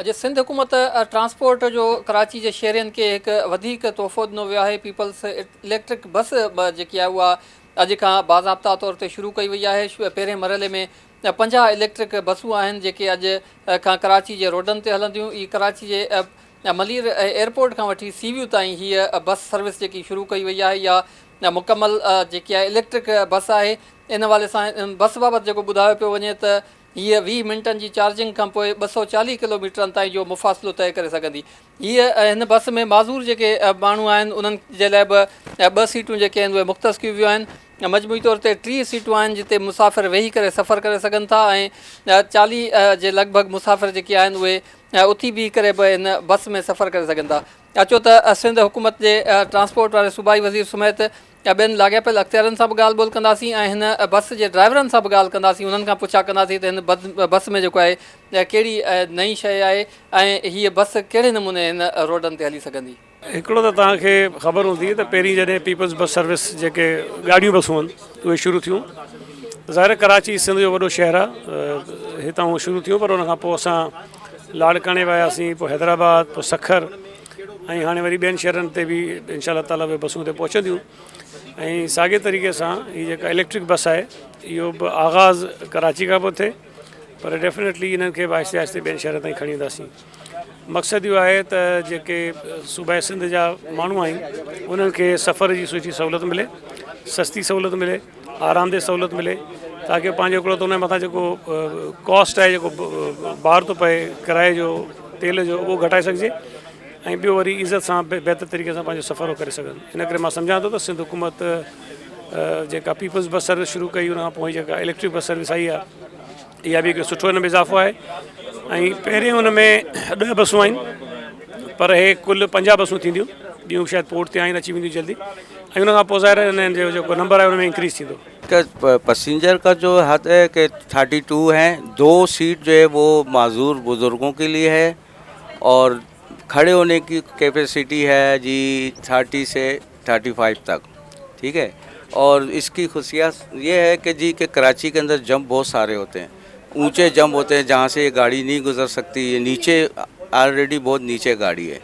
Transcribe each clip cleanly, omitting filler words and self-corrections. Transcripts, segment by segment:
अॼु सिंध हुकूमत ट्रांसपोर्ट जो कराची जे शहरनि खे हिकु वधीक तोहफ़ो ॾिनो वियो आहे। पीपल्स इलेक्ट्रिक बस जेकी आहे उहा अॼु खां बाज़ाब्ता तौर ते शुरू कई वई आहे। पहिरें मरहले में 50 इलेक्ट्रिक बसूं आहिनि जेके अॼु खां कराची जे रोडनि ते हलंदियूं। ई कराची जे मलीर एयरपोर्ट खां वठी सीवियूं ताईं हीअ बस सर्विस जेकी शुरू कई वई आहे इहा मुकमल जेकी आहे इलेक्ट्रिक बस आहे। इन हवाले सां बस बाबति जेको ॿुधायो पियो वञे त हीअ 20 मिंटनि जी चार्जिंग खां पोइ 240 किलोमीटरनि ताईं जो मुफ़ासिलो तय करे सघंदी। हीअ हिन बस में माज़ूर जेके माण्हू आहिनि उन्हनि जे लाइ बि 2 सीटूं जेके आहिनि उहे मुख़्तस कयूं वियूं आहिनि। मजमूई तौर ते 30 सीटूं आहिनि जिते मुसाफ़िर वेही करे सफ़र करे सघनि था ऐं 40 जे लॻभॻि मुसाफ़िर जेके आहिनि उहे उथी बीही करे बि हिन बस में सफ़र करे सघनि था। अचो त सिंध हुकूमत जे ट्रांसपोर्ट वारे सूबाई वज़ीर समेत ॿियनि लाॻापियल अख़्तियारनि सां बि ॻाल्हि ॿोल कंदासीं ऐं हिन बस जे ड्राइवरनि सां बि ॻाल्हि कंदासीं। उन्हनि खां पुछा कंदासीं त हिन बस में जेको आहे कहिड़ी नई शइ आहे ऐं हीअ बस कहिड़े नमूने हिन रोडनि ते हली सघंदी। हिकिड़ो त तव्हांखे ख़बर हूंदी त पहिरीं जॾहिं पीपल्स बस सर्विस जेके गाॾियूं बसूं आहिनि उहे शुरू थियूं, ज़ाहिर कराची सिंध जो वॾो शहरु आहे, हितां उहे शुरू थियूं, पर उनखां पोइ असां लाड़काने वियासीं, पोइ हैदराबाद, पोइ सखर ऐं हाणे वरी ॿियनि शहरनि ते बि इंशाअल्लाह ताला उहे बसूं ते पहुचंदियूं। ऐं साॻे तरीक़े सां हीअ जेका इलेक्ट्रिक बस आहे इहो बि आगाज़ कराची खां पोइ थिए, पर डेफिनेटली इन्हनि खे बि आहिस्ते आहिस्ते ॿियनि शहरनि ताईं खणी वेंदासीं। मक़सदु इहो आहे त जेके सूबाए सिंध जा माण्हू आहिनि उन्हनि खे सफ़र जी सुठी सहूलियत मिले, सस्ती सहूलियत मिले, आरामदेह सहूलियत मिले, ताकी पंहिंजो हिकिड़ो त उन मथां जेको कॉस्ट आहे, जेको भार थो पए किराए जो, तेल जो, उहो घटाए सघिजे ऐं ॿियो वरी इज़त सां बहितर तरीक़े सां पंहिंजो सफ़र करे सघनि। इन करे मां सम्झां थो त सिंध हुकूमत जेका पीपल्स बस सर्विस शुरू कई उन खां पोइ जेका इलेक्ट्रिक बस सर्विस आई आहे इहा बि हिकिड़ो सुठो हिन में इज़ाफ़ो आहे। ऐं पहिरें हुन में 10 बसूं आहिनि, पर हे कुल 50 बसूं थींदियूं, ॿियूं शायदि पोर्ट ते आहिनि, अची वेंदियूं जल्दी, ऐं उनखां पोइ ज़ाहिर हिन जो जेको नंबर आहे उनमें इंक्रीज़ थींदो। पैसेंजर का जो हद है कि 32 हैं, 2 सीट जो है वो माजूर बुज़ुर्गों के लिए है और खड़े होने की कैपेसिटी है जी 30 से 35 तक, ठीक है। और इसकी खुशियात ये है कि जी कि कराची के अंदर जंप बहुत सारे होते हैं, ऊंचे जंप होते हैं जहाँ से ये गाड़ी नहीं गुजर सकती, ये नीचे ऑलरेडी बहुत नीचे गाड़ी है,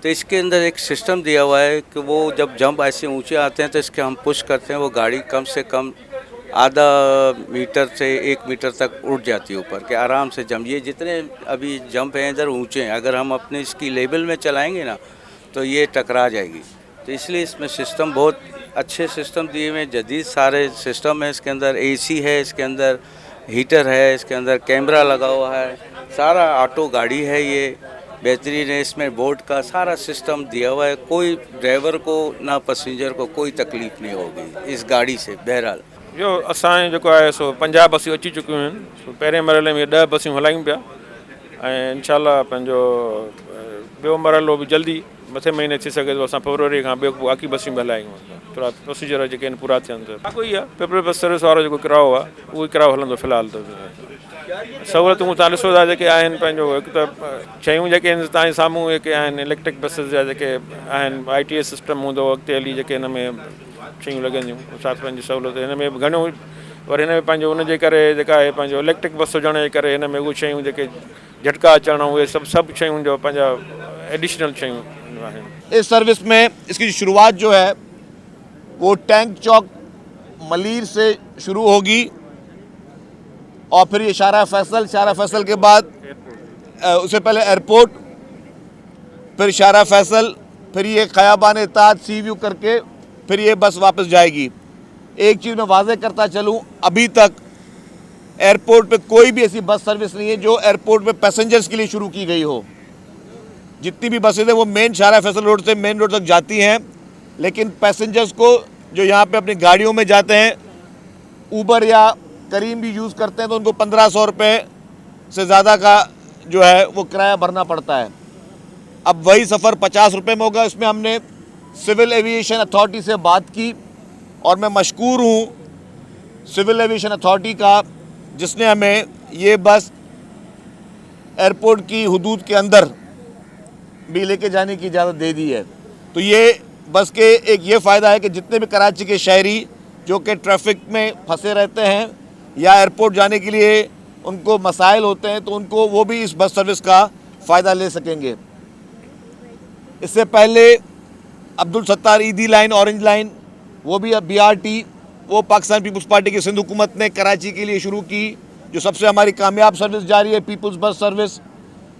तो इसके अंदर एक सिस्टम दिया हुआ है कि वो जब जंप ऐसे ऊंचे आते हैं तो इसके हम पुश करते हैं, वो गाड़ी कम से कम आधा मीटर से 1 मीटर तक उठ जाती है ऊपर, कि आराम से जंप, ये जितने अभी जंप हैं इधर ऊंचे हैं, अगर हम अपने इसकी लेवल में चलाएंगे ना तो ये टकरा जाएगी। तो इसलिए इसमें सिस्टम बहुत अच्छे सिस्टम दिए हुए हैं, जदीद सारे सिस्टम है, इसके अंदर AC है, इसके अंदर हीटर है, इसके अंदर कैमरा लगा हुआ है, सारा ऑटो गाड़ी है, ये बेहतरीन है, इसमें बोर्ड का सारा सिस्टम दिया हुआ है, कोई ड्राइवर को ना पैसेंजर को कोई तकलीफ़ नहीं होगी इस गाड़ी से। बहरहाल जो असांजो जेको आहे सो 50 बसूं अची चुकियूं आहिनि, पहिरें मरहले में 10 बसूं हलायूं पिया ऐं इंशाअल्लाह पंहिंजो ॿियो मरहलो बि जल्दी मथे महीने थी सघे थो, असां फरवरी खां ॿियो बाक़ी बसूं बि हलायूं, थोरा प्रोसीजर जेके आहिनि पूरा थियनि त कोई आहे पेपर बस सर्विस वारो जेको किरायो आहे उहो ई किरायो हलंदो फ़िलहालु। त सहूलियतूं तव्हां ॾिसो था जेके आहिनि, पंहिंजो हिकु त शयूं जेके आहिनि तव्हांजे साम्हूं जेके आहिनि इलेक्ट्रिक बसिस जा जेके आहिनि ITS सिस्टम हूंदो अॻिते हली, जेके हिन में शयूं लॻंदियूं साथ पंहिंजी सहूलियत, हिन में बि घणियूं, वरी हिन में पंहिंजो हुनजे करे जेका आहे पंहिंजो इलेक्ट्रिक बस हुजण जे करे हिन में उहे शयूं जेके झटका अचण उहे सभु शयूं जो पंहिंजा एडिशनल शयूं आहिनि। इस सर्विस में इसकी शुरुआत जो है वो टैंक चौक मलीर से शुरू होगी और फिर ये शारा फैसल के बाद उससे पहले एयरपोर्ट, फिर शारा फैसल, फिर ये खयाबान इत्तेहाद सी व्यू करके फिर ये बस वापस जाएगी। एक चीज़ मैं वाज़े करता चलूँ, अभी तक एयरपोर्ट पे कोई भी ऐसी बस सर्विस नहीं है जो एयरपोर्ट पे पैसेंजर्स के लिए शुरू की गई हो। जितनी भी बसें हैं वो मेन शारा फैसल रोड से मेन रोड तक जाती हैं, लेकिन पैसेंजर्स को जो यहाँ पे अपनी गाड़ियों में जाते हैं, ऊबर या करीम भी यूज़ करते हैं, तो उनको 1500 रुपये से ज़्यादा का जो है वो किराया भरना पड़ता है। अब वही सफ़र 50 रुपये में होगा। इसमें हमने सिविल एविएशन अथॉरिटी से बात की और मैं मशकूर हूँ सिविल एविएशन अथॉरिटी का, जिसने हमें ये बस एयरपोर्ट की हुदूद के अंदर भी लेके जाने की इजाज़त दे दी है। तो ये बस के एक ये फ़ायदा है कि जितने भी कराची के शहरी जो कि ट्रैफिक में फंसे रहते हैं या एयरपोर्ट जाने के लिए उनको मसाइल होते हैं, तो उनको वो भी इस बस सर्विस का फ़ायदा ले सकेंगे। इससे पहले अब्दुल सत्तार ईदी लाइन, ऑरेंज लाइन, वो भी अब BRT, वो पाकिस्तान पीपल्स पार्टी की सिंध हुकूमत ने कराची के लिए शुरू की, जो सबसे हमारी कामयाब सर्विस जारी है, पीपल्स बस सर्विस।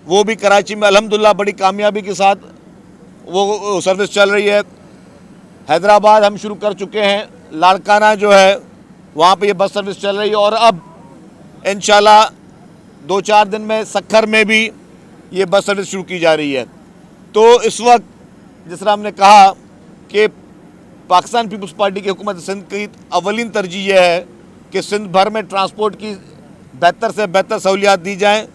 वो भी कराची में अल्हम्दुलिल्लाह बड़ी कामयाबी के साथ वो सर्विस चल रही है। हैदराबाद हम शुरू कर चुके हैं, लाड़काना जो है वहाँ पे ये बस सर्विस चल रही है, और अब इंशाल्लाह 2-4 दिन में सक्खर में भी ये बस सर्विस शुरू की जा रही है। तो इस वक्त जिस तरह हमने कहा कि पाकिस्तान पीपल्स पार्टी की हुकूमत सिंध की अवलिन तरजीह यह है कि सिंध भर में ट्रांसपोर्ट की बेहतर से बेहतर सहूलियात दी जाएँ।